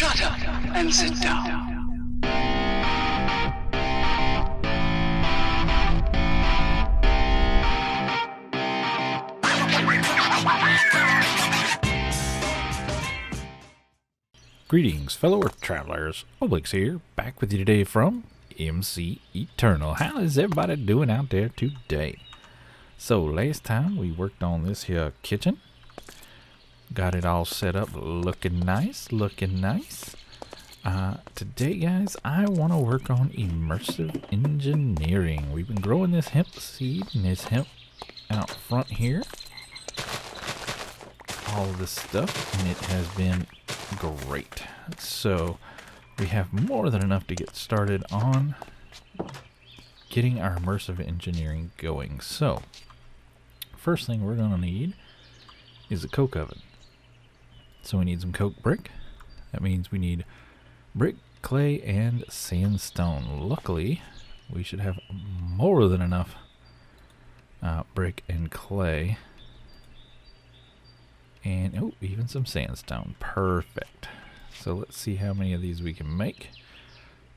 Shut up and sit down. Greetings, fellow Earth travelers. Obelix here, back with you today from MC Eternal. How is everybody doing out there today? So, last time we worked on this here kitchen. Got it all set up, looking nice, today, guys, I want to work on immersive engineering. We've been growing this hemp seed and this hemp out front here. All of this stuff, and it has been great. So we have more than enough to get started on getting our immersive engineering going. So first thing we're going to need is a coke oven. So we need some coke brick. That means we need brick, clay, and sandstone. Luckily, we should have more than enough brick and clay. And, oh, even some sandstone. Perfect. So let's see how many of these we can make.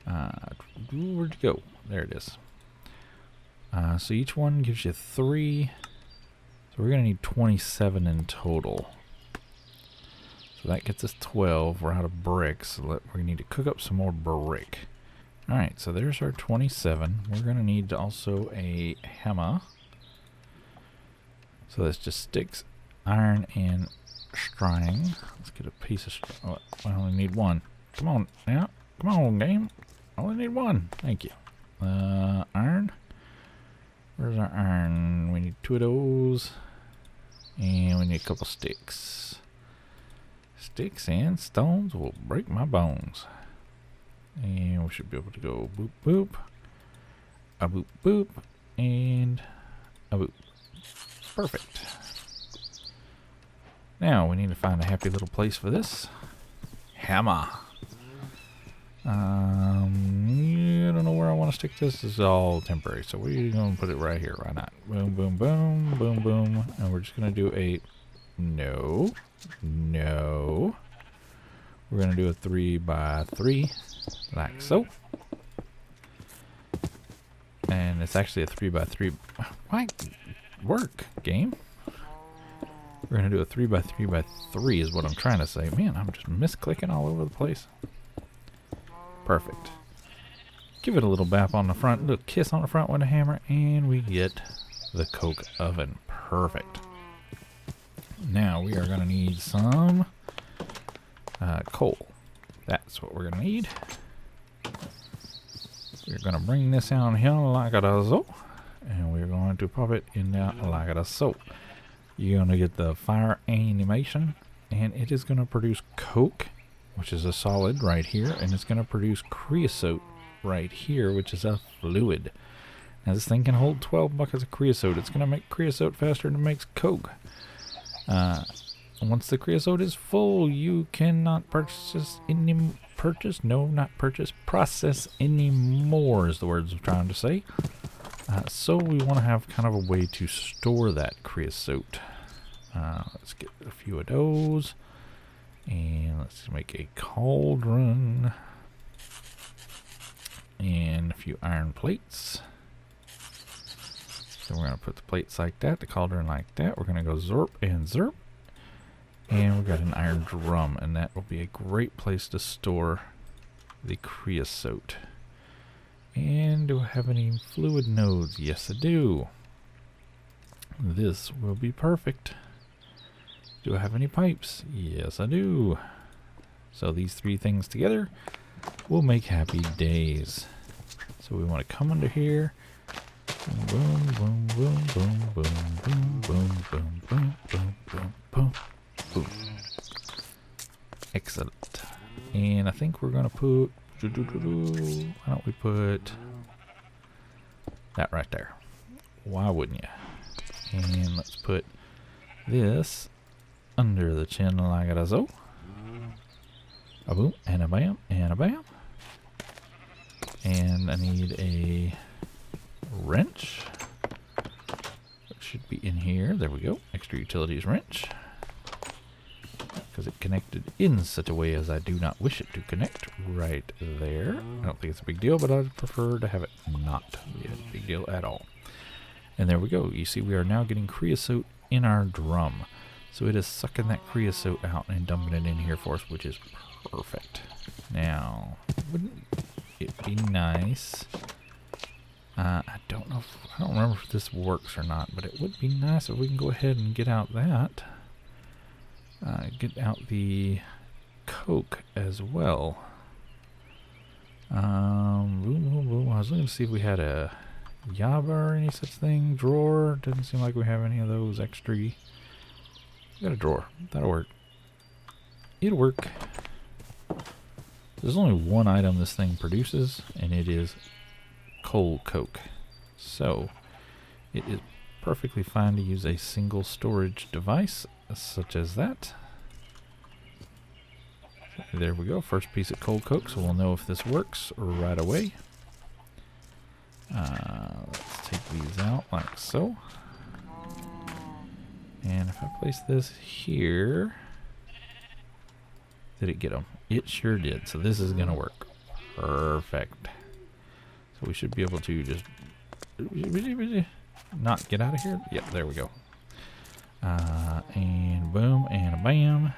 Where'd you go? There it is. So each one gives you 3. So we're going to need 27 in total. So that gets us 12. We're out of bricks. So we need to cook up some more brick. Alright, so there's our 27. We're going to need also a hammer. So that's just sticks, iron, and string. Let's get a piece of string. Oh, I only need one. Come on now. Come on, game. I only need one. Thank you. Iron. Where's our iron? We need 2 of those. And we need a couple sticks. Sticks and stones will break my bones. And we should be able to go boop boop. A boop boop. And a boop. Perfect. Now we need to find a happy little place for this hammer. I don't know where I want to stick this. This is all temporary, so we're going to put it right here. Why not? Boom, boom, boom, boom, boom. And we're just going to do a no. We're going to do a 3x3 like so. And it's actually a 3x3. Why work, game? We're going to do a 3x3x3 is what I'm trying to say. Man, I'm just misclicking all over the place. Perfect. Give it a little bap on the front, a little kiss on the front with a hammer, and we get the coke oven. Perfect. Now we are going to need some coal. That's what we're going to need. We're going to bring this down here like a so, and we're going to pop it in there like a so. You're going to get the fire animation, and it is going to produce coke, which is a solid right here, and it's going to produce creosote right here, which is a fluid. Now this thing can hold 12 buckets of creosote. It's going to make creosote faster than it makes coke. Once the creosote is full, you cannot process anymore is the words I'm trying to say. So we want to have kind of a way to store that creosote. Let's get a few of those. And let's make a cauldron. And a few iron plates. So we're going to put the plates like that, the cauldron like that. We're going to go zerp and zerp. And we've got an iron drum, and that will be a great place to store the creosote. And do I have any fluid nodes? Yes, I do. This will be perfect. Do I have any pipes? Yes, I do. So these 3 things together will make happy days. So we want to come under here. Boom, boom, boom, boom, boom, boom, boom, boom, boom, boom, boom, boom, boom. Excellent. And I think we're going to put... Why don't we put that right there? Why wouldn't you? And let's put this under the chin like a so. A boom, and a bam, and a bam. And I need a wrench. It should be in here. There we go. Extra utilities wrench. because it connected in such a way as I do not wish it to connect right there. I don't think it's a big deal, but I'd prefer to have it not be a big deal at all. And there we go. You see, we are now getting creosote in our drum. So it is sucking that creosote out and dumping it in here for us, which is perfect. Now, wouldn't it be nice? I don't remember if this works or not, but it would be nice if we can go ahead and get out that. Get out the Coke as well. Boom, boom, boom. I was looking to see if we had a Yaba or any such thing. Drawer. Doesn't seem like we have any of those extra. We got a drawer. That'll work. It'll work. There's only one item this thing produces, and it is coal coke. So, it is perfectly fine to use a single storage device, such as that. There we go. First piece of coal coke, so we'll know if this works right away. Let's take these out like so. And if I place this here, did it get them? It sure did. So this is going to work. Perfect. So we should be able to just not get out of here. Yep, there we go. And boom, and a bam.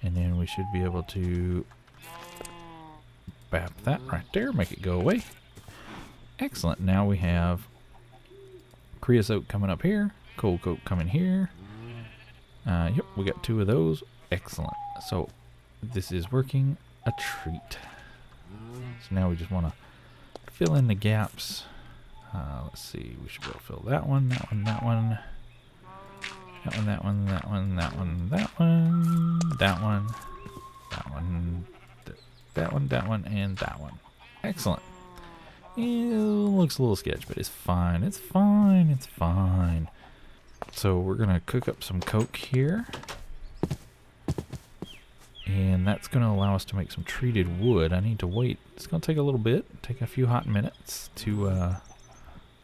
And then we should be able to bap that right there, make it go away. Excellent. Now we have creosote coming up here, coal coke coming here. Yep, we got two of those. Excellent. So this is working a treat. So now we just want to fill in the gaps. Let's see, we should be able to fill that one, that one, that one. That one, that one, that one, that one, that one, that one, that one, that one, that one, and that one. Excellent. It looks a little sketchy, but it's fine. It's fine. It's fine. So we're going to cook up some coke here. And that's going to allow us to make some treated wood. I need to wait. It's going to take a little bit. Take a few hot minutes to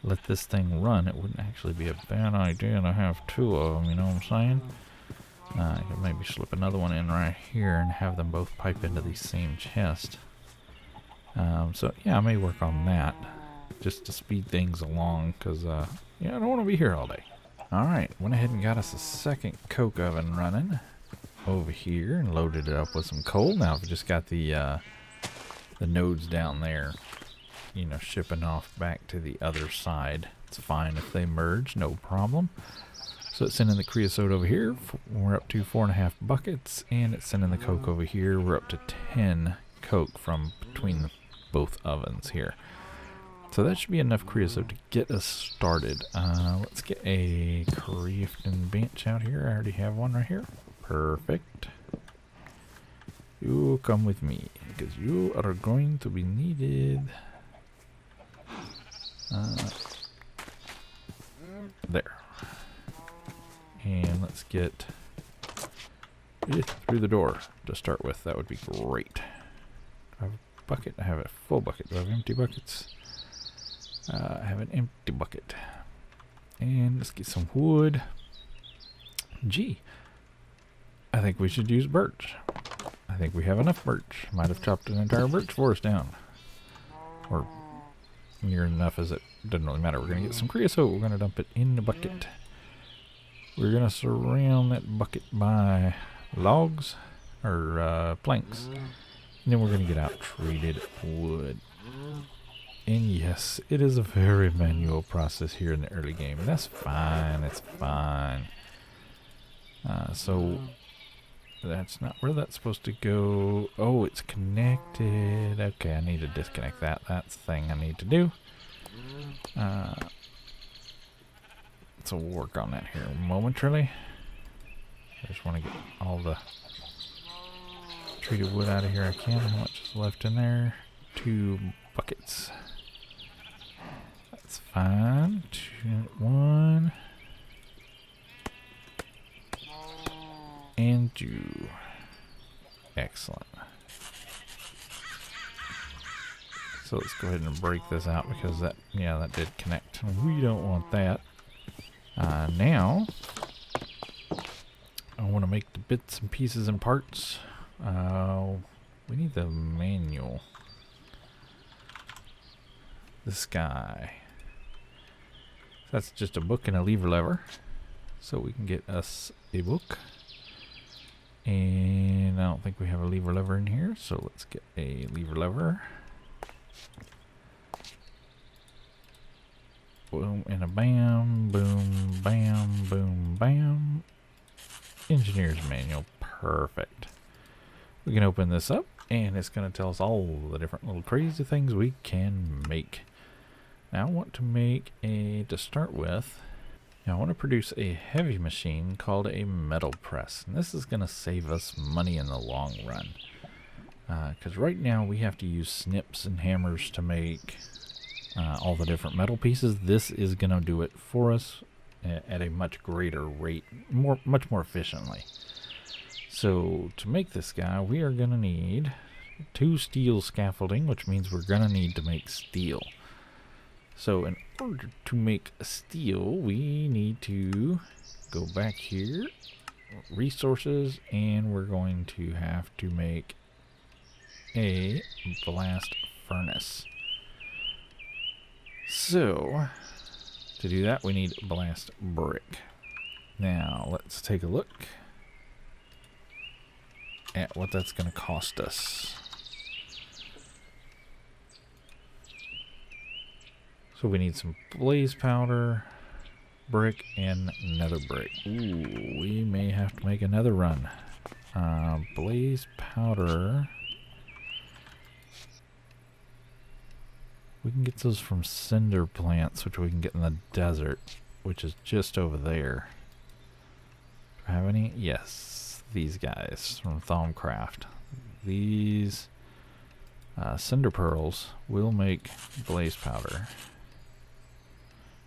let this thing run. It wouldn't actually be a bad idea to have two of them, you know what I'm saying? I could maybe slip another one in right here and have them both pipe into the same chest. So yeah, I may work on that just to speed things along, because yeah, I don't want to be here all day. Alright, went ahead and got us a second coke oven running over here and loaded it up with some coal. Now I've just got the nodes down there, you know, shipping off back to the other side. It's fine if they merge, no problem. So it's sending the creosote over here. We're up to 4.5 buckets, and it's sending the coke over here. We're up to 10 coke from between both ovens here. So that should be enough creosote to get us started. Let's get a crafting bench out here. I already have one right here. Perfect. You come with me, because you are going to be needed. There. And let's get it through the door to start with. That would be great. I have a bucket. I have a full bucket. Do I have empty buckets? I have an empty bucket. And let's get some wood. Gee, I think we should use birch. I think we have enough birch. Might have chopped an entire birch forest down. Or near enough as it doesn't really matter. We're going to get some creosote. We're going to dump it in the bucket. We're going to surround that bucket by logs or planks. And then we're going to get out treated wood. And yes, it is a very manual process here in the early game. And that's fine. It's fine. So that's not where that's supposed to go. Oh, it's connected. Okay, I need to disconnect that. That's the thing I need to do. So we'll work on that here momentarily. I just want to get all the treated wood out of here I can. How much is left in there? 2 buckets. That's fine. 1 and 2. Excellent. So let's go ahead and break this out, because that, yeah, that did connect. We don't want that. Now I want to make the bits and pieces and parts. We need the manual. This guy. That's just a book and a lever lever. So we can get us a book. And I don't think we have a lever lever in here, so let's get a lever lever. Boom and a bam, boom, bam, boom, bam. Engineer's manual, perfect. We can open this up and it's going to tell us all the different little crazy things we can make. Now I want to make to start with, I want to produce a heavy machine called a metal press. And this is going to save us money in the long run. Because right now we have to use snips and hammers to make all the different metal pieces. This is going to do it for us at a much greater rate, much more efficiently. So to make this guy, we are going to need 2 steel scaffolding, which means we're going to need to make steel. So in order to make steel, we need to go back here, resources, and we're going to have to make a blast furnace. So to do that, we need blast brick. Now let's take a look at what that's going to cost us. So we need some blaze powder, brick, and nether brick. Ooh, we may have to make another run. Blaze powder. We can get those from cinder plants, which we can get in the desert, which is just over there. Do I have any? Yes, these guys from Thaumcraft. These cinder pearls will make blaze powder.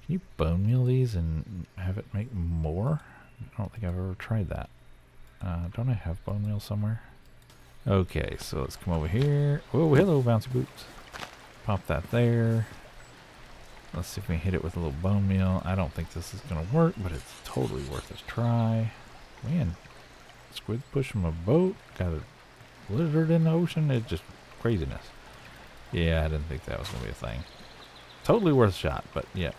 Can you bone meal these and have it make more? I don't think I've ever tried that. Don't I have bone meal somewhere? Okay, so let's come over here. Oh, hello, bouncy boots. Pop that there. Let's see if we can hit it with a little bone meal. I don't think this is going to work, but it's totally worth a try. Man, squid pushing my boat. Got a lizard in the ocean. It's just craziness. Yeah, I didn't think that was going to be a thing. Totally worth a shot, but yeah.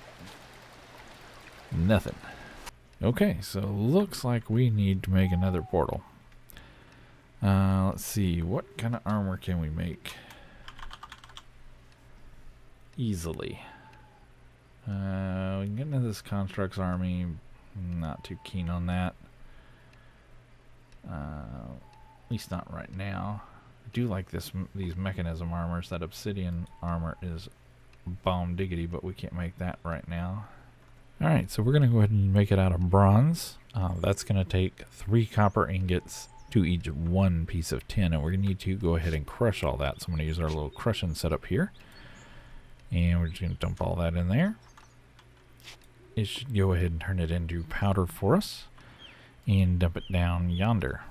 Nothing. Okay, so looks like we need to make another portal. Let's see, what kind of armor can we make easily? We can get into this Construct's army. Not too keen on that. At least not right now. I do like these mechanism armors. That obsidian armor is bomb diggity, but we can't make that right now. Alright, so we're going to go ahead and make it out of bronze. That's going to take 3 copper ingots to each 1 piece of tin, and we're going to need to go ahead and crush all that. So I'm going to use our little crushing setup here. And we're just going to dump all that in there. It should go ahead and turn it into powder for us. And dump it down yonder.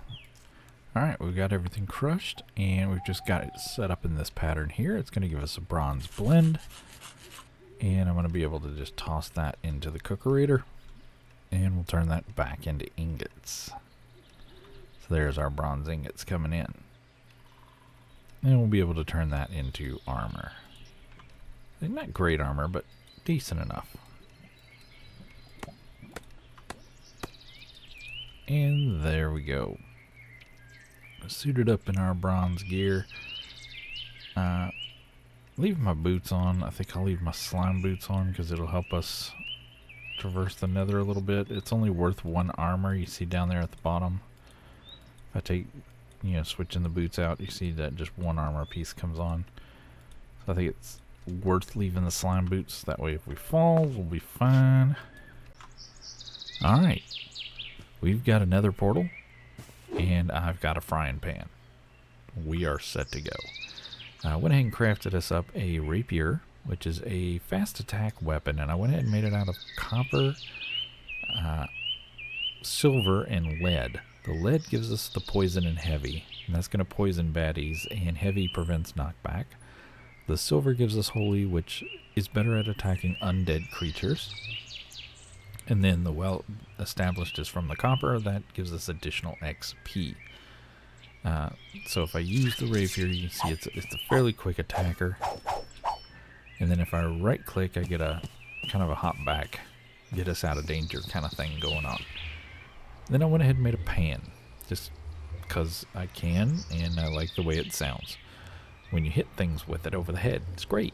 Alright, we've got everything crushed, and we've just got it set up in this pattern here. It's going to give us a bronze blend. And I'm going to be able to just toss that into the cookerator. And we'll turn that back into ingots. So there's our bronze ingots coming in. And we'll be able to turn that into armor. Not great armor, but decent enough. And there we go. Suited up in our bronze gear. Leave my boots on. I think I'll leave my slime boots on because it'll help us traverse the nether a little bit. It's only worth 1 armor. You see down there at the bottom. If I take, switching the boots out, you see that just 1 armor piece comes on. So I think it's worth leaving the slime boots. That way if we fall, we'll be fine. Alright. We've got another portal. And I've got a frying pan. We are set to go. I went ahead and crafted us up a rapier, which is a fast attack weapon, and I went ahead and made it out of copper, silver, and lead. The lead gives us the poison and heavy, and that's going to poison baddies, and heavy prevents knockback. The silver gives us holy, which is better at attacking undead creatures. And then the well established is from the copper. That gives us additional XP. So if I use the rapier, you can see it's a fairly quick attacker. And then if I right click, I get a kind of a hop back, get us out of danger kind of thing going on. Then I went ahead and made a pan, just because I can, and I like the way it sounds. When you hit things with it over the head, it's great.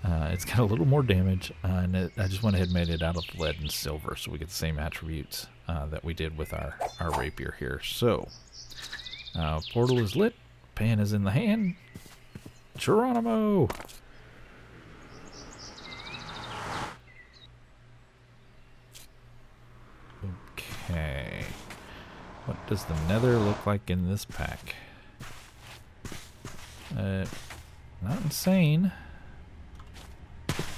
It's got a little more damage, and I just went ahead and made it out of lead and silver, so we get the same attributes that we did with our rapier here. So, portal is lit, pan is in the hand. Geronimo! Okay. What does the nether look like in this pack? Not insane.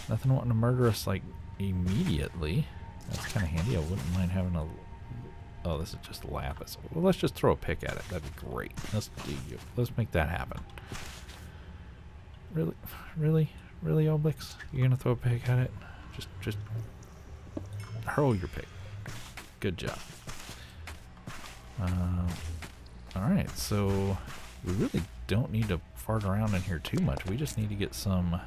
Nothing wanting to murder us like immediately. That's kind of handy. I wouldn't mind having a... Oh, this is just lapis. Well, let's just throw a pick at it. That'd be great. Let's make that happen. Really, Obelix? You're gonna throw a pick at it? Just hurl your pick. Good job. Alright, so we really don't need to fart around in here too much. We just need to get some...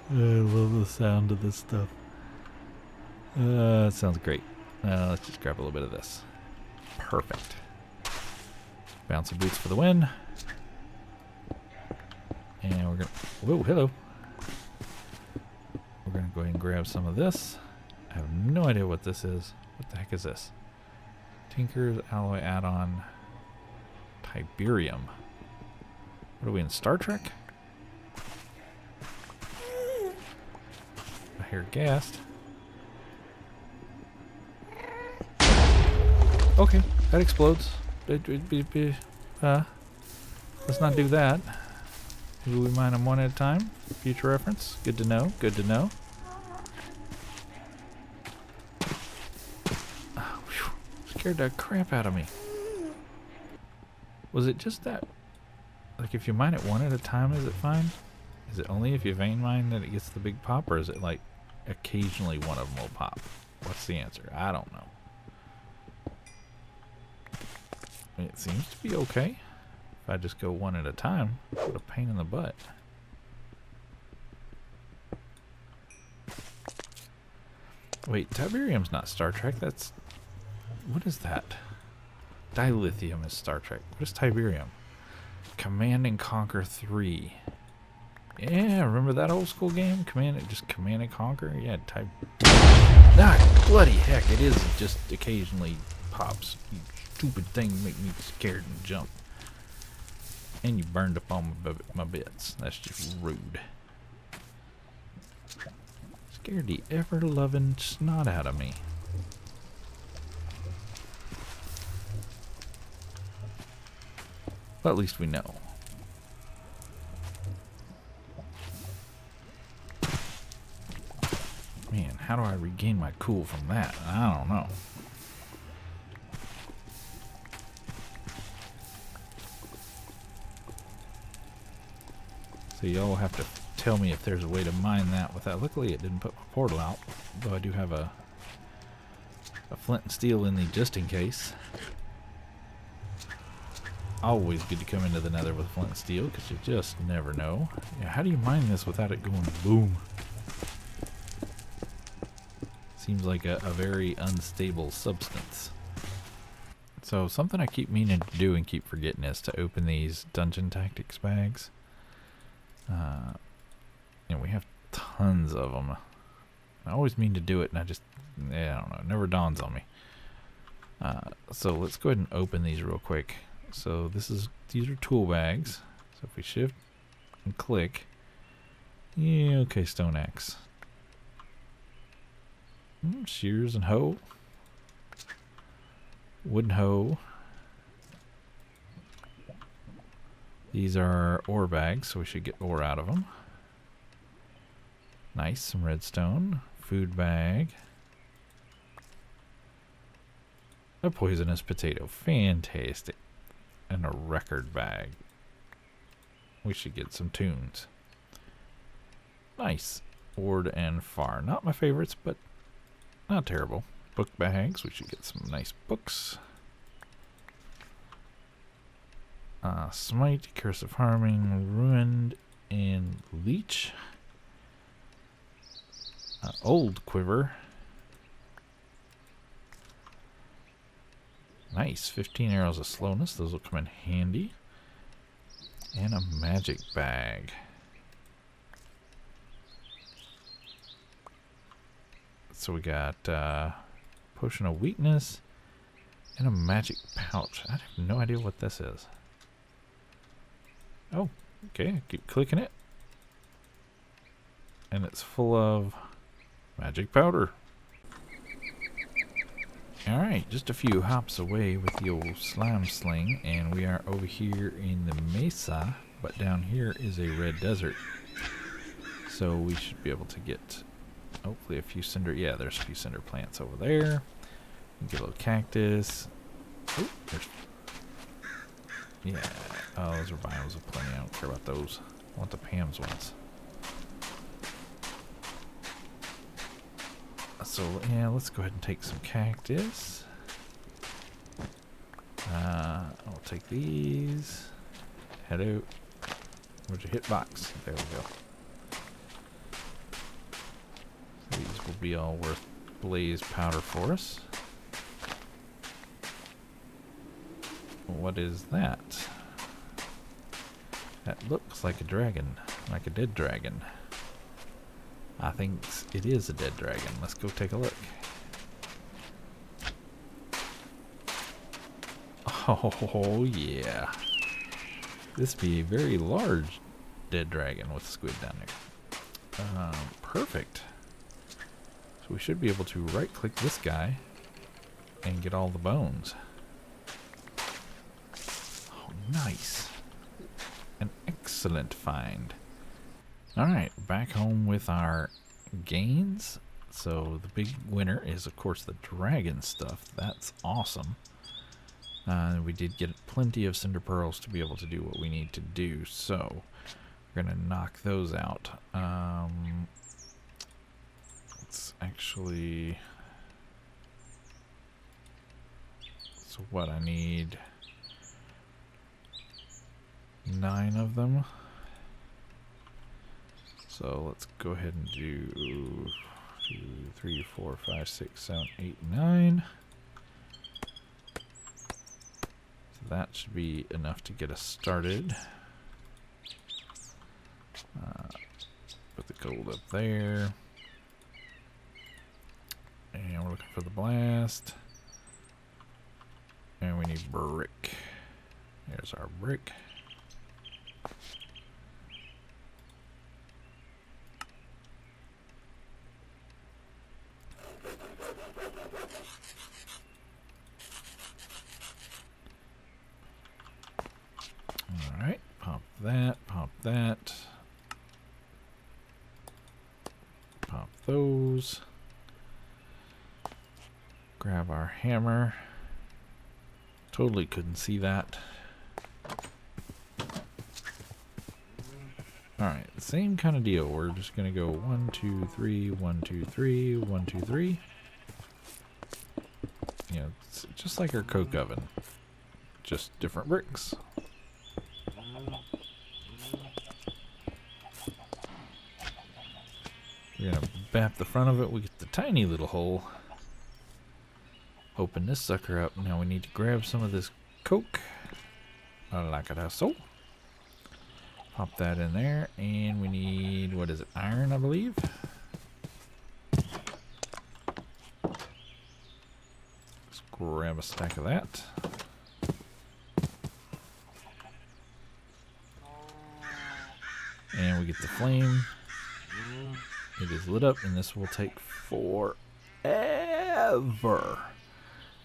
I love the sound of this stuff. It sounds great. Let's just grab a little bit of this. Perfect. Bouncy boots for the win. And we're gonna... Whoa, hello. We're gonna go ahead and grab some of this. I have no idea what this is. What the heck is this? Tinker's Alloy Add-on. Tiberium. What are we in, Star Trek? I hear gassed. Okay, that explodes. Let's not do that. Maybe we mine them one at a time. Future reference. Good to know. Good to know. Oh, scared the crap out of me. Was it just that? Like if you mine it one at a time, is it fine? Is it only if you vein mine that it gets the big pop, or is it like occasionally one of them will pop? What's the answer? I don't know. I mean, it seems to be okay. If I just go one at a time, what a pain in the butt. Wait, Tiberium's not Star Trek. That's... What is that? Dilithium is Star Trek. What is Tiberium? Command and Conquer 3. Yeah, remember that old school game? Command and Conquer? Yeah, Ah, bloody heck, it is just occasionally pops. You stupid thing make me scared and jump. And you burned up all my bits. That's just rude. Scared the ever-loving snot out of me. Well, at least we know. Man, how do I regain my cool from that? I don't know. So y'all have to tell me if there's a way to mine that without... Luckily it didn't put my portal out, though I do have a flint and steel in the just in case. Always good to come into the nether with flint and steel, because you just never know. Yeah, how do you mine this without it going boom? Seems like a very unstable substance. So something I keep meaning to do and keep forgetting is to open these dungeon tactics bags. And we have tons of them. I always mean to do it, and I don't know, it never dawns on me. So let's go ahead and open these real quick. So these are tool bags. So if we shift and click, yeah, okay, stone axe. Shears and hoe. Wooden hoe. These are ore bags, so we should get ore out of them. Nice, some redstone. Food bag. A poisonous potato. Fantastic. And a record bag. We should get some tunes. Nice. Ord and Far. Not my favorites, but not terrible. Book bags. We should get some nice books. Smite, Curse of Harming, Ruined, and Leech. Old Quiver. Nice. 15 arrows of slowness. Those will come in handy. And a magic bag. So we got Potion of Weakness and a magic pouch. I have no idea what this is. Oh, okay. Keep clicking it. And it's full of magic powder. Alright, just a few hops away with the old slime sling, and we are over here in the mesa, but down here is a red desert. So we should be able to get, hopefully, a few cinder. Yeah, there's a few cinder plants over there. Get a little cactus. Oh, there's. Yeah. Oh, those are bios of plenty. I don't care about those. I want the Pam's ones. So, yeah, let's go ahead and take some cactus. I'll take these. Hello. Where's your hitbox? There we go. These will be all worth blaze powder for us. What is that? That looks like a dragon, like a dead dragon. I think it is a dead dragon. Let's go take a look. Oh yeah. This be a very large dead dragon with a squid down there. Perfect. So we should be able to right click this guy and get all the bones. Oh, nice. An excellent find. Alright, back home with our gains. So the big winner is, of course, the dragon stuff. That's awesome. We did get plenty of cinder pearls to be able to do what we need to do. So we're going to knock those out. Let's actually... So what I need... 9 of them. So let's go ahead and do 2, 3, 4, 5, 6, 7, 8, 9. So that should be enough to get us started. Put the gold up there. And we're looking for the blast. And we need brick. There's our brick. Alright, pop that, pop that. Pop those. Grab our hammer. Totally couldn't see that. Alright, same kind of deal. We're just going to go 1, 2, 3, 1, 2, 3, 1, 2, 3. You know, it's just like our coke oven. Just different bricks. We're going to bap the front of it. We get the tiny little hole. Open this sucker up. Now we need to grab some of this coke. Like it so. Pop that in there. And we need, what is it, iron, I believe? Let's grab a stack of that. And we get the flame. It is lit up, and this will take forever.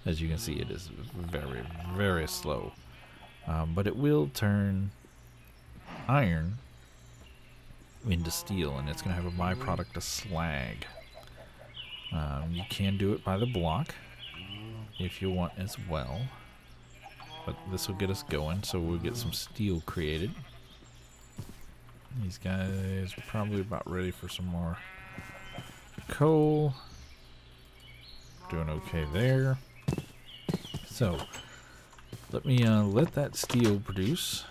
As you can see, it is very, very slow. But it will turn iron into steel, and it's going to have a byproduct of slag. You can do it by the block if you want as well. But this will get us going, so we'll get some steel created. These guys are probably about ready for some more coal. Doing okay there. So, let me let that steel produce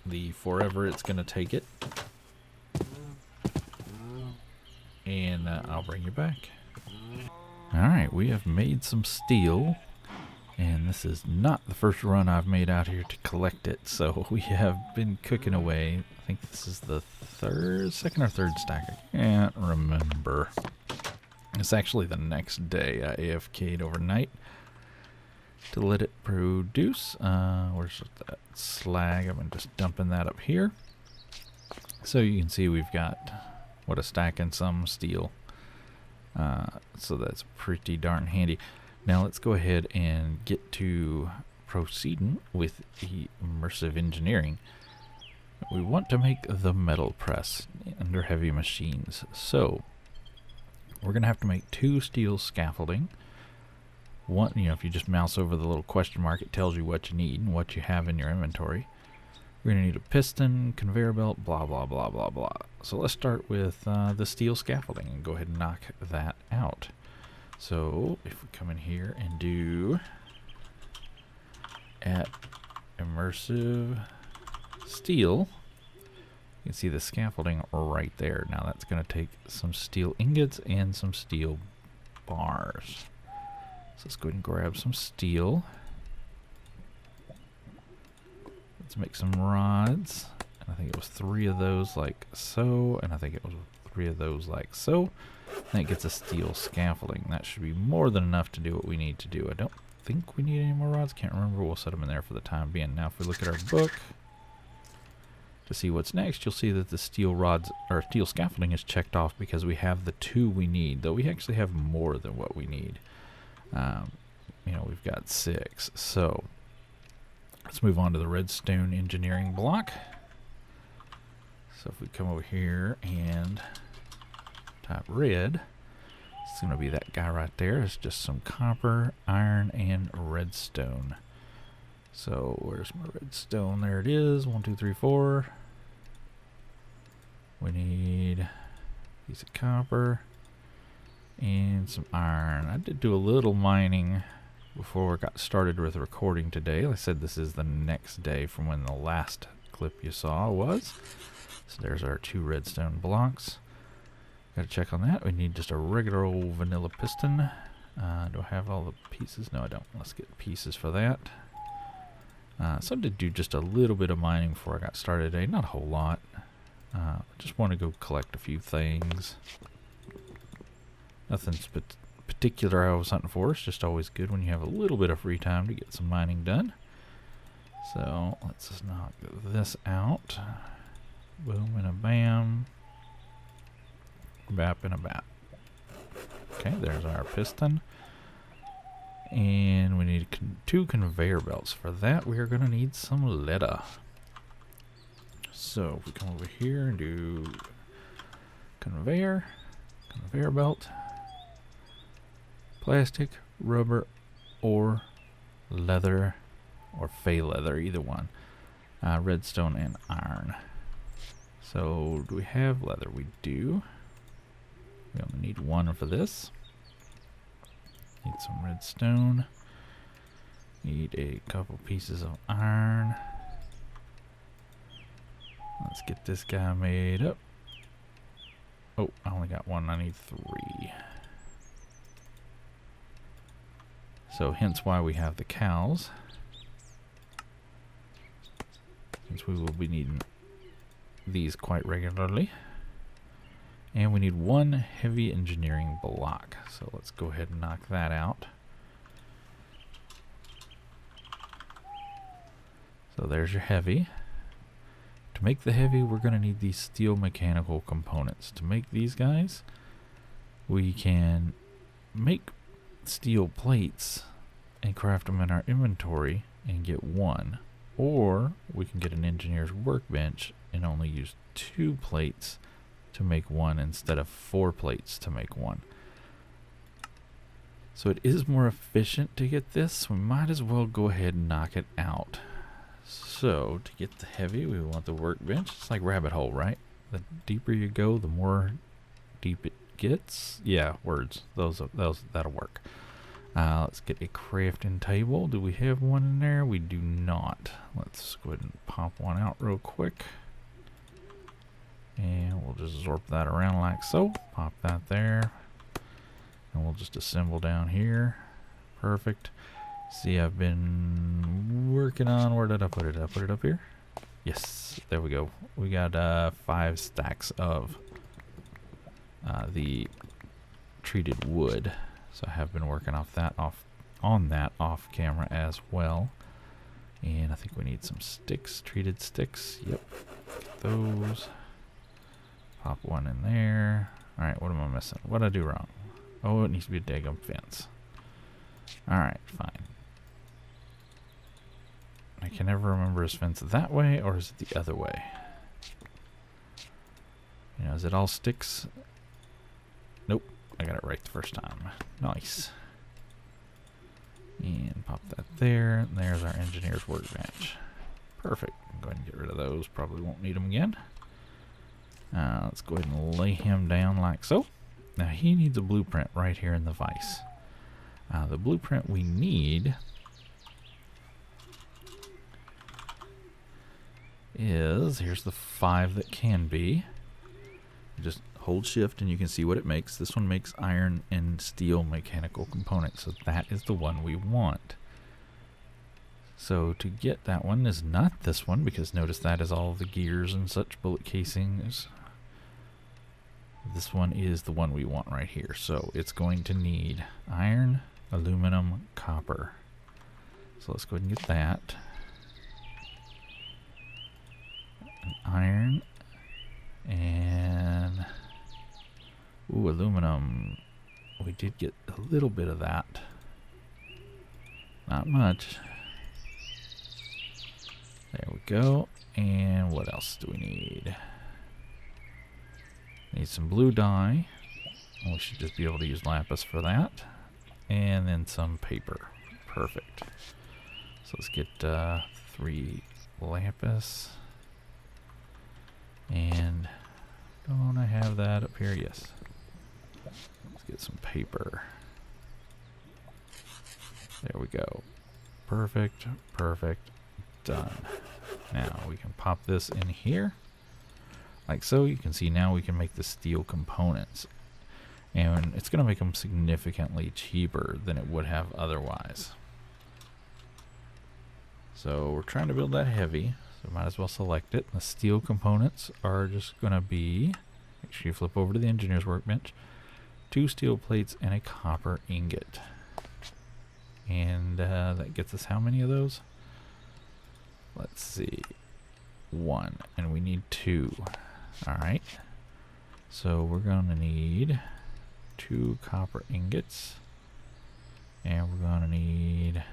the forever it's going to take it. And I'll bring you back. Alright, we have made some steel. And this is not the first run I've made out here to collect it. So we have been cooking away. I think this is the second or third stack. I can't remember. It's actually the next day. I AFK'd overnight to let it produce. Where's that slag? I'm just dumping that up here. So you can see we've got a stack and some steel. So that's pretty darn handy. Now let's go ahead and get to proceeding with the immersive engineering. We want to make the metal press under heavy machines. So we're going to have to make 2 steel scaffolding. One, if you just mouse over the little question mark, it tells you what you need and what you have in your inventory. We're going to need a piston, conveyor belt, blah, blah, blah, blah, blah. So let's start with the steel scaffolding and go ahead and knock that out. So if we come in here and do at immersive steel, you can see the scaffolding right there. Now that's going to take some steel ingots and some steel bars. So let's go ahead and grab some steel. Let's make some rods. And I think it was 3 of those like so, and I think it was 3 of those like so. That gets a steel scaffolding. That should be more than enough to do what we need to do. I don't think we need any more rods. Can't remember. We'll set them in there for the time being. Now if we look at our book to see what's next, you'll see that the steel rods or steel scaffolding is checked off because we have the 2 we need, though we actually have more than what we need. We've got 6. So let's move on to the redstone engineering block. So if we come over here and type red, it's going to be that guy right there. It's just some copper, iron, and redstone. So where's my redstone? There it is. 1, 2, 3, 4. We need a piece of copper and some iron. I did do a little mining before I got started with recording today. Like I said, this is the next day from when the last clip you saw was. So there's our 2 redstone blocks. Got to check on that. We need just a regular old vanilla piston. Do I have all the pieces? No, I don't. Let's get pieces for that. So I did do just a little bit of mining before I got started today. Not a whole lot. Just want to go collect a few things. Nothing particular I was hunting for. It's just always good when you have a little bit of free time to get some mining done. So let's just knock this out. Boom and a bam. Bap and a bap. Okay, there's our piston. And we need 2 conveyor belts. For that, we are going to need some leather. So if we come over here and do conveyor belt, plastic, rubber, or leather, or fey leather, either one. Redstone and iron. So do we have leather? We do. We only need 1 for this. Need some redstone. Need a couple pieces of iron. Let's get this guy made up. Oh, I only got 1. I need 3. So hence why we have the cows. Since we will be needing these quite regularly. And we need 1 heavy engineering block. So let's go ahead and knock that out. So there's your heavy. To make the heavy, we're going to need these steel mechanical components. To make these guys, we can make steel plates and craft them in our inventory and get 1. Or we can get an engineer's workbench and only use 2 plates to make 1 instead of 4 plates to make 1. So it is more efficient to get this. We might as well go ahead and knock it out. So to get the heavy, we want the workbench. It's like rabbit hole, right? The deeper you go, the more deep it gets. Yeah, words. That'll work. Let's get a crafting table. Do we have one in there? We do not. Let's go ahead and pop one out real quick. And we'll just zorp that around like so. Pop that there. And we'll just assemble down here. Perfect. See, I've been working on, where did I put it? Did I put it up here? Yes, there we go. We got 5 stacks of the treated wood. So I have been working on that off camera as well. And I think we need some sticks, treated sticks. Yep, those. Pop one in there. Alright, what am I missing? What did I do wrong? Oh, it needs to be a daggum fence. Alright, fine. I can never remember his fence that way, or is it the other way? You know, is it all sticks? Nope, I got it right the first time. Nice. And pop that there. And there's our engineer's workbench. Perfect. Go ahead and get rid of those. Probably won't need them again. Let's go ahead and lay him down like so. Now he needs a blueprint right here in the vise. The blueprint we need is, here's the 5 that can be. Just hold shift and you can see what it makes. This one makes iron and steel mechanical components, so that is the one we want. So to get that one is not this one, because notice that is all the gears and such, bullet casings. This one is the one we want right here. So it's going to need iron, aluminum, copper. So let's go ahead and get that. An iron and aluminum. We did get a little bit of that. Not much. There we go. And what else do we need? Need some blue dye. We should just be able to use lapis for that. And then some paper. Perfect. So let's get 3 lapis. And don't I have that up here? Yes. Let's get some paper. There we go. Perfect. Perfect. Done. Now we can pop this in here. Like so. You can see now we can make the steel components. And it's going to make them significantly cheaper than it would have otherwise. So we're trying to build that heavy. So might as well select it. The steel components are just going to be, make sure you flip over to the engineer's workbench, 2 steel plates and a copper ingot. And that gets us how many of those? Let's see. 1. And we need 2. Alright. So we're going to need 2 copper ingots. And we're going to need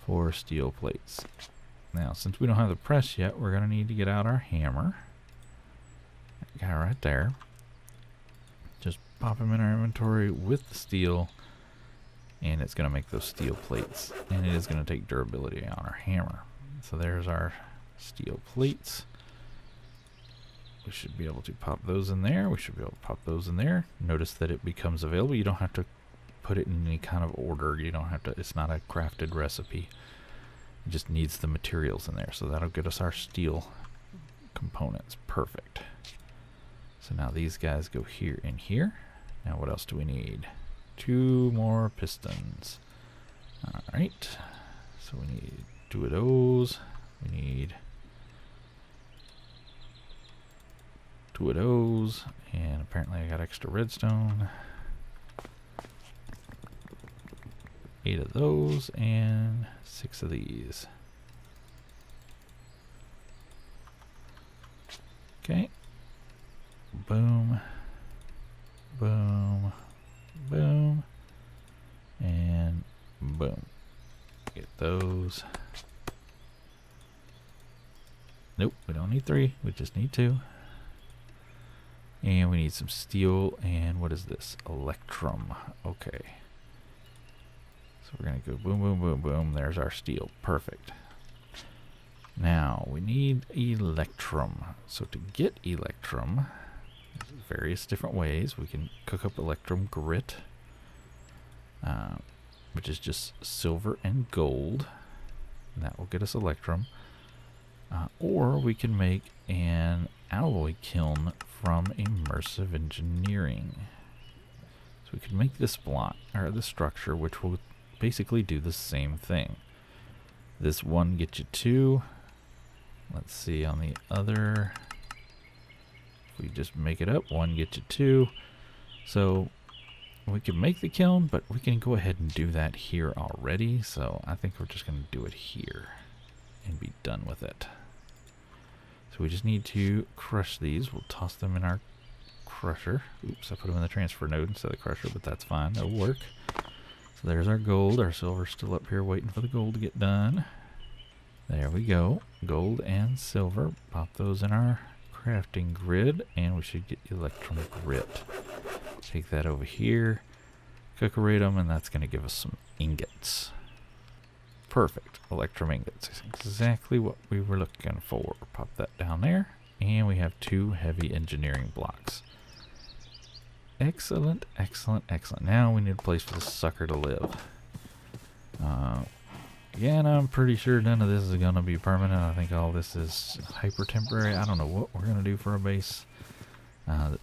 4 steel plates. Now, since we don't have the press yet, we're going to need to get out our hammer. That guy right there. Just pop him in our inventory with the steel, and it's going to make those steel plates. And it is going to take durability on our hammer. So there's our steel plates. We should be able to pop those in there. We should be able to pop those in there. Notice that it becomes available. You don't have to put it in any kind of order. You don't have to, it's not a crafted recipe. It just needs the materials in there. So that'll get us our steel components. Perfect. So now these guys go here and here. Now what else do we need? 2 more pistons. Alright. So we need 2 of those. We need 2 of those. And apparently I got extra redstone. 8 of those and 6 of these. Okay. Boom. Boom. Boom. And boom. Get those. Nope, we don't need 3. We just need 2. And we need some steel. And what is this? Electrum. Okay. So we're going to go boom, boom, boom, boom. There's our steel. Perfect. Now, we need electrum. So to get electrum, there's various different ways. We can cook up electrum grit, which is just silver and gold. And that will get us electrum. Or we can make an alloy kiln from immersive engineering. So we can make this block, or this structure, which will basically do the same thing. This one gets you 2. Let's see on the other. If we just make it up, 1 gets you 2. So we can make the kiln, but we can go ahead and do that here already. So I think we're just going to do it here and be done with it. So we just need to crush these. We'll toss them in our crusher. Oops, I put them in the transfer node instead of the crusher, but that's fine. That'll work. So there's our gold. Our silver's still up here waiting for the gold to get done. There we go. Gold and silver. Pop those in our crafting grid, and we should get electrum grit. Take that over here, cookerate them, and that's going to give us some ingots. Perfect. Electrum ingots. Exactly what we were looking for. Pop that down there, and we have 2 heavy engineering blocks. Excellent, excellent, excellent. Now we need a place for this sucker to live. Again, I'm pretty sure none of this is going to be permanent. I think all this is hyper temporary. I don't know what we're going to do for a base.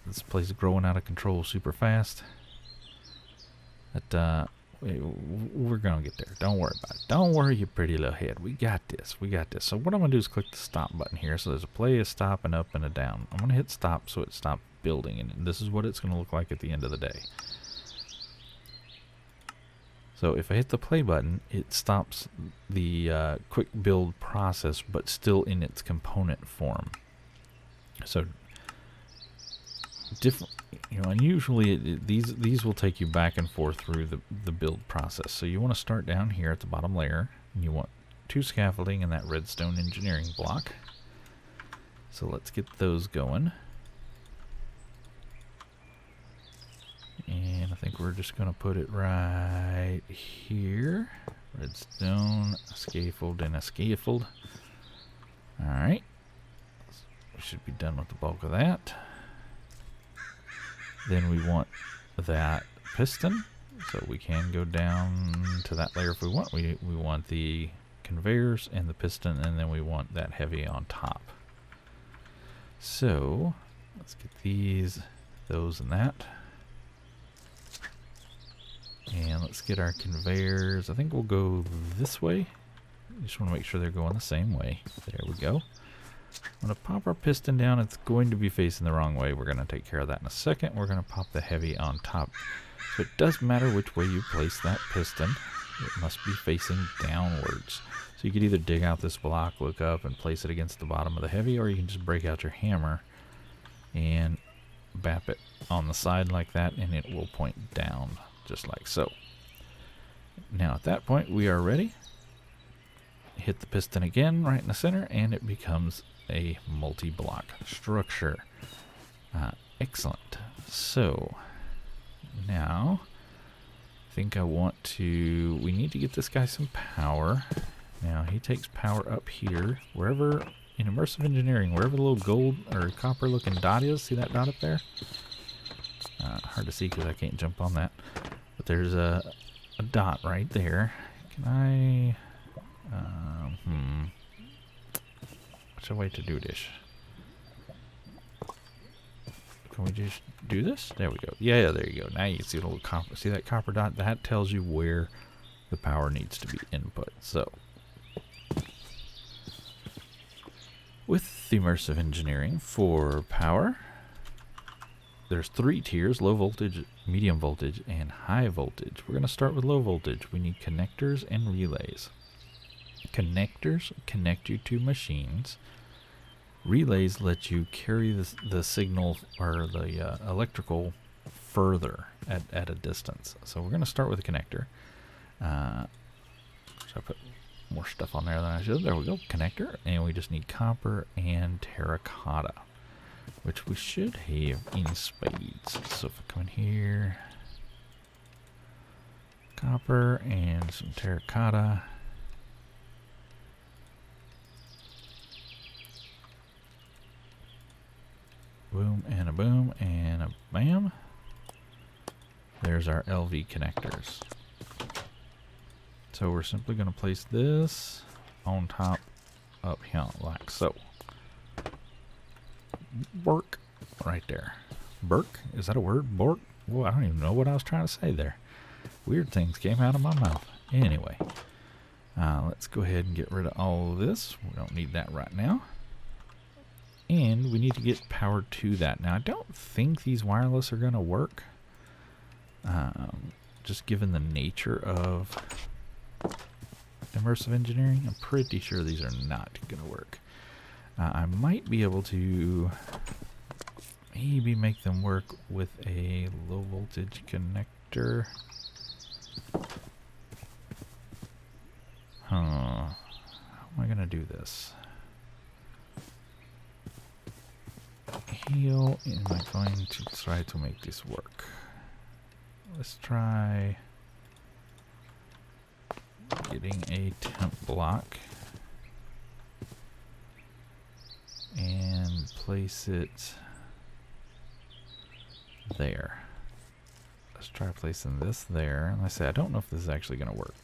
This place is growing out of control super fast. But we're going to get there. Don't worry about it. Don't worry, you pretty little head. We got this. We got this. So what I'm going to do is click the stop button here. So there's a play, a stop, an up, and a down. I'm going to hit stop so it stops building. And this is what it's going to look like at the end of the day. So if I hit the play button, it stops the quick build process, but still in its component form. So different, and usually these will take you back and forth through the build process. So you want to start down here at the bottom layer, and you want 2 scaffolding and that redstone engineering block. So let's get those going. And I think we're just going to put it right here. Redstone, a scaffold, and a scaffold. Alright. We should be done with the bulk of that. Then we want that piston. So we can go down to that layer if we want. We want the conveyors and the piston, and then we want that heavy on top. So let's get these, those, and that. And let's get our conveyors. I think we'll go this way. Just want to make sure they're going the same way. There we go. I'm going to pop our piston down. It's going to be facing the wrong way. We're going to take care of that in a second. We're going to pop the heavy on top. So it does matter which way you place that piston. It must be facing downwards. So you could either dig out this block, look up, and place it against the bottom of the heavy, or you can just break out your hammer and bap it on the side like that, and it will point down. Just like so. Now at that point we are ready. Hit the piston again right in the center, and it becomes a multi-block structure. Excellent. So now I think we need to get this guy some power. Now he takes power up here, wherever in immersive engineering, wherever the little gold or copper looking dot is. See that dot up there? Hard to see because I can't jump on that. But there's a dot right there. Can I... What's a way to do this? Can we just do this? There we go. Yeah, there you go. Now you see a little copper. See that copper dot? That tells you where the power needs to be input. So, with immersive engineering for power, there's 3 tiers: low voltage, medium voltage, and high voltage. We're going to start with low voltage. We need connectors and relays. Connectors connect you to machines. Relays let you carry the signal or the electrical further at a distance. So we're going to start with a connector. So I put more stuff on there than I should. There we go, connector. And we just need copper and terracotta, which we should have in spades. So if I come in here, copper and some terracotta. boom, and a boom, and a bam. There's our LV connectors. So we're simply going to place this on top up here like so. Bork. Right there. Burk? Is that a word? Bork? Well, I don't even know what I was trying to say there. Weird things came out of my mouth. Anyway, let's go ahead and get rid of all of this. We don't need that right now. And we need to get power to that. Now, I don't think these wireless are going to work. Just given the nature of immersive engineering, I'm pretty sure these are not going to work. I might be able to maybe make them work with a low voltage connector. How am I going to do this? How am I going to try to make this work? Let's try getting a temp block and place it there. Let's try placing this there. And I say I don't know if this is actually going to work.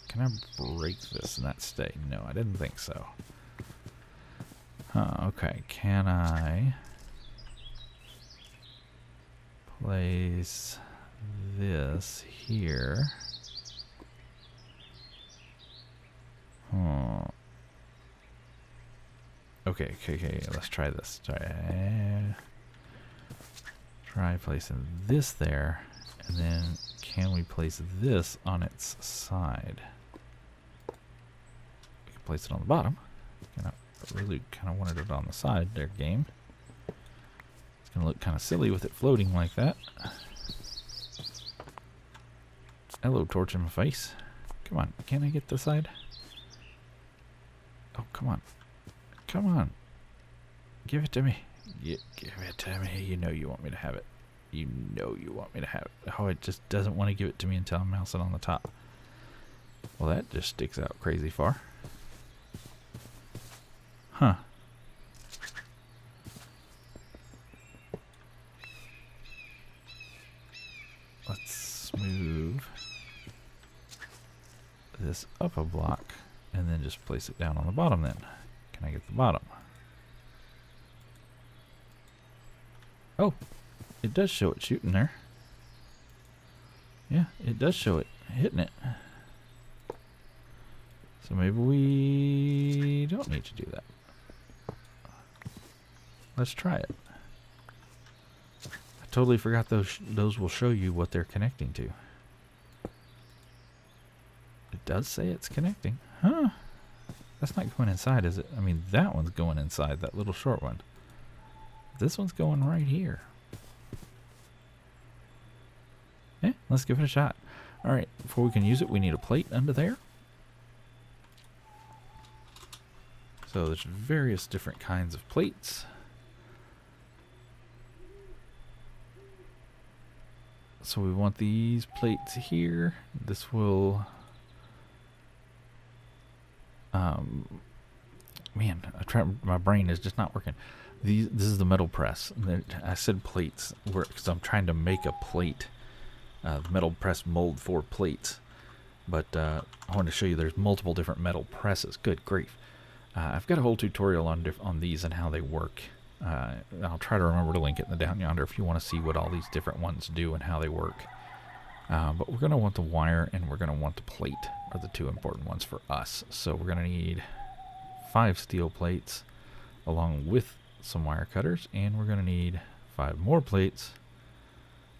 Can I break this and that stay? No, I didn't think so. Okay, can I place this here? Okay, let's try this. Try placing this there, and then can we place this on its side? We can place it on the bottom. I really kind of wanted it on the side there, game. It's going to look kind of silly with it floating like that. Hello, torch in my face. Come on, can I get the side? Oh, come on. Come on. Give it to me. Give it to me. You know you want me to have it. You know you want me to have it. Oh, it just doesn't want to give it to me until I mouse it on the top. Well, that just sticks out crazy far. Huh. Let's move this up a block and then just place it down on the bottom then. Can I get the bottom? Oh, it does show it shooting there. Yeah, it does show it hitting it. So maybe we don't need to do that. Let's try it. I totally forgot those will show you what they're connecting to. It does say it's connecting. Huh. That's not going inside, is it? I mean, that one's going inside, that little short one. This one's going right here. Yeah, let's give it a shot. Alright, before we can use it, we need a plate under there. So there's various different kinds of plates. So we want these plates here. This will... man, my brain is just not working. This is the metal press. I said plates because I'm trying to make a plate. The metal press mold for plates. But I want to show you there's multiple different metal presses. Good grief. I've got a whole tutorial on these and how they work. I'll try to remember to link it in the down yonder if you want to see what all these different ones do and how they work. But we're going to want the wire and we're going to want the plate are the two important ones for us. So we're going to need 5 steel plates along with some wire cutters, and we're going to need 5 more plates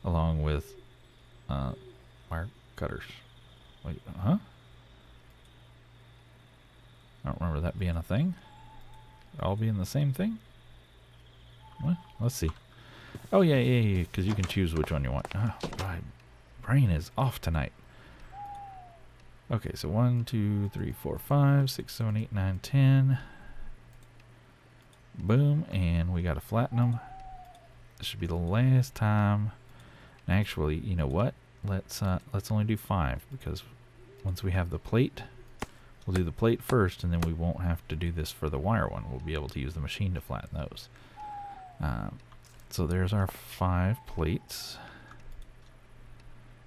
along with wire cutters. Wait, huh? I don't remember that being a thing. All being the same thing? Well, let's see. Oh, yeah, because you can choose which one you want. Oh, my brain is off tonight. Okay, so 1, 2, 3, 4, 5, 6, 7, 8, 9, 10. Boom, and we got to flatten them. This should be the last time. And actually, you know what? Let's only do 5, because once we have the plate, we'll do the plate first, and then we won't have to do this for the wire one. We'll be able to use the machine to flatten those. So there's our 5 plates.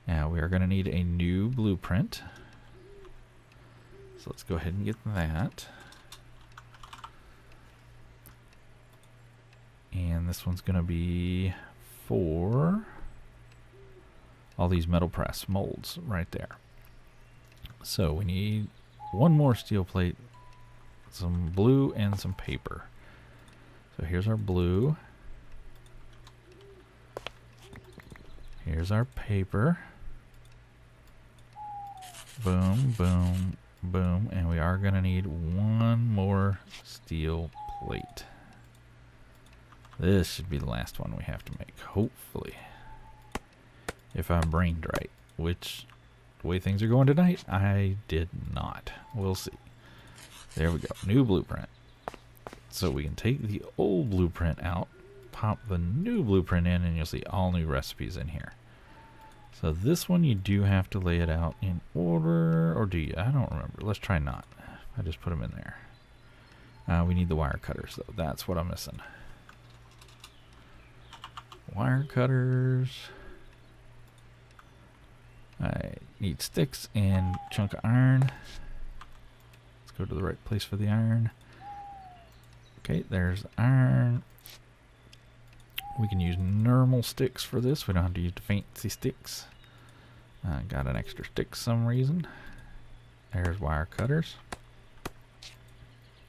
Now we are going to need a new blueprint. So let's go ahead and get that. And this one's going to be for all these metal press molds right there. So we need 1 more steel plate, some blue, and some paper. So here's our blue. Here's our paper. Boom, boom, boom. And we are going to need 1 more steel plate. This should be the last one we have to make, hopefully. If I brained right, which, the way things are going tonight, I did not. We'll see. There we go. New blueprint. So we can take the old blueprint out, pop the new blueprint in, and you'll see all new recipes in here. So this one you do have to lay it out in order, or do you? I don't remember. Let's try not. I just put them in there. We need the wire cutters, though. That's what I'm missing. Wire cutters. I need sticks and chunk of iron. Let's go to the right place for the iron. Okay, there's iron. We can use normal sticks for this. We don't have to use the fancy sticks. Got an extra stick for some reason. There's wire cutters.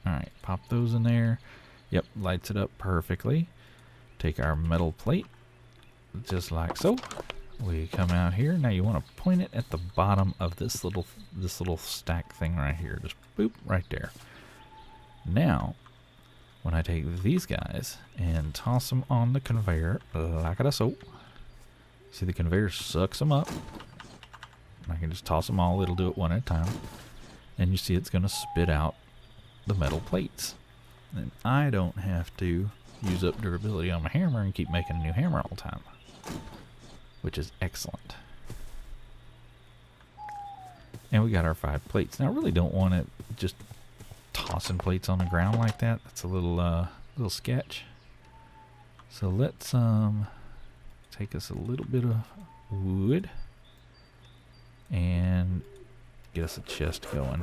Alright, pop those in there. Yep, lights it up perfectly. Take our metal plate, just like so. We come out here. Now you want to point it at the bottom of this little stack thing right here. Just boop, right there. Now, when I take these guys and toss them on the conveyor like so, see the conveyor sucks them up. I can just toss them all. It'll do it one at a time. And you see it's going to spit out the metal plates. And I don't have to use up durability on my hammer and keep making a new hammer all the time, which is excellent. And we got our 5 plates. Now I really don't want it just tossing plates on the ground like that. That's a little sketch. So let's take us a little bit of wood and get us a chest going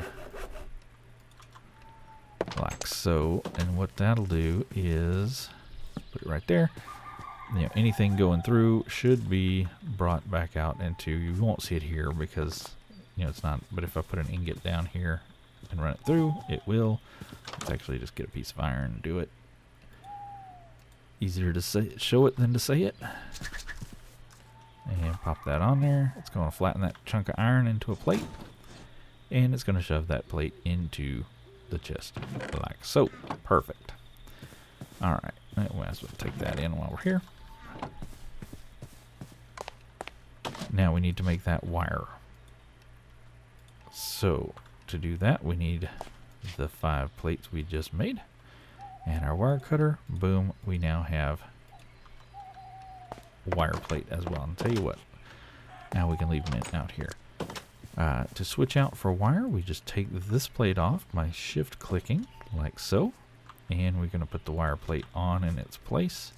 like so. And what that'll do is put it right there. You know, anything going through should be brought back out into, you won't see it here because, you know, it's not, but if I put an ingot down here and run it through, it will. Let's actually just get a piece of iron and do it. Easier to say, show it than to say it. And pop that on there. It's going to flatten that chunk of iron into a plate. And it's going to shove that plate into the chest like so. Perfect. Alright, we might as well take that in while we're here. Now we need to make that wire. So to do that we need the 5 plates we just made and our wire cutter. Boom, we now have wire plate as well. And tell you what, now we can leave them out here. To switch out for wire, we just take this plate off by shift clicking like so, and we're going to put the wire plate on in its place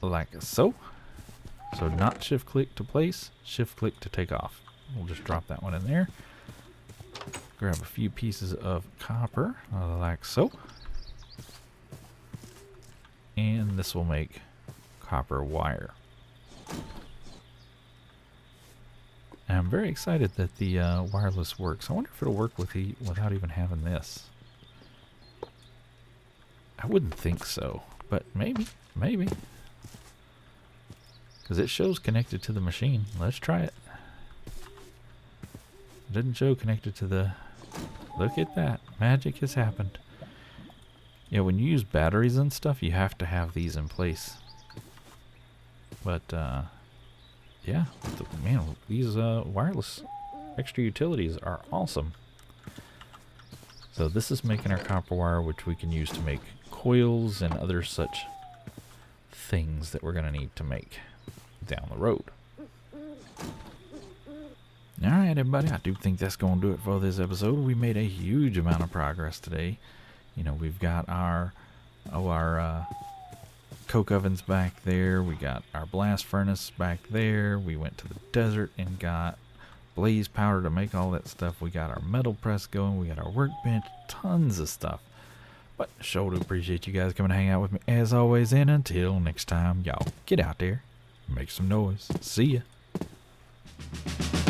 like so. So not shift click to place, shift click to take off. We'll just drop that one in there. Grab a few pieces of copper like so, and this will make copper wire. And I'm very excited that the wireless works. I wonder if it'll work with without even having this. I wouldn't think so, but maybe. Because it shows connected to the machine. Let's try it. It didn't show connected to the... Look at that. Magic has happened. Yeah, when you use batteries and stuff, you have to have these in place. But, yeah. Man, these wireless extra utilities are awesome. So this is making our copper wire, which we can use to make coils and other such things that we're going to need to make down the road. Alright everybody, I do think that's going to do it for this episode. We made a huge amount of progress today. You know, we've got our coke ovens back there. We got our blast furnace back there. We went to the desert and got blaze powder to make all that stuff. We got our metal press going. We got our workbench. Tons of stuff. But sure do appreciate you guys coming to hang out with me as always. And until next time, y'all get out there, make some noise. See ya.